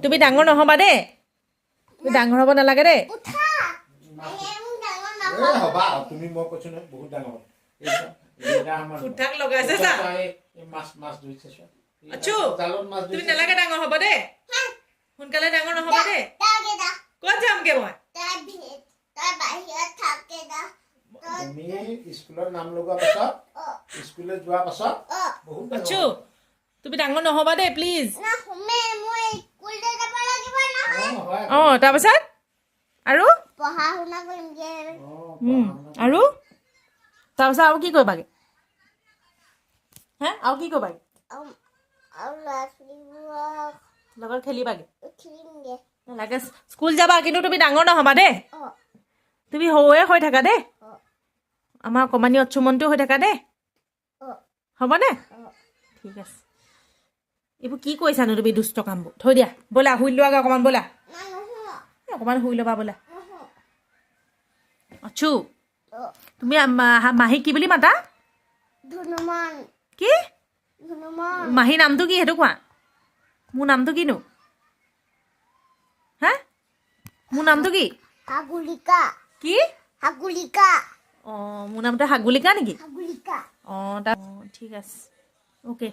তুমি ডাঙৰ নহবা দেই তুমি ডাঙৰ হ'ব নালাগে দেই হবা তুমি মই কৈছো নহয় বহুত ডাঙৰ উঠাক লগাইছে চা মাছ ধৰিছে আচ্ছু তুমি নালাগে ডাঙৰ হ'ব দেই সোনকালে ডাঙৰ নহবা দেই ক'ত যামগে মই তুমি স্কুলৰ নাম লগোৱাৰ পাছত স্কুললৈ যোৱাৰ পাছত বহুত আচ্ছু তুমি ডাঙৰ নহবা দেই প্লিজ অঁ তাৰপাছত আৰু আৰু তাৰপাছত আৰু কি কৰিবাগে হে আৰু কি কৰিবাগে লগত খেলিবাগে নালাগে স্কুল যাবা কিন্তু তুমি ডাঙৰ নহবা দেই তুমি সৰুৱে হৈ থাকা দেই আমাৰ অকণমানি অচ্ছুমনটো হৈ থাকা দেই হ'বনে ঠিক আছে এইবোৰ কি কৰিছানো তুমি দুষ্ট কামবোৰ থৈ দিয়া ব'লা শুই লোৱাগৈ অকণমান ব'লা অকণমান শুই ল'বা ব'লা আচ্ছু তুমি মাহী কি বুলি মাতা কি মাহী নামটো কি সেইটো কোৱা মোৰ নামটো কিনো হা মোৰ নামটো কি কি অঁ মোৰ নামটো হাগুলিকা নেকি অঁ ঠিক আছে অ'কে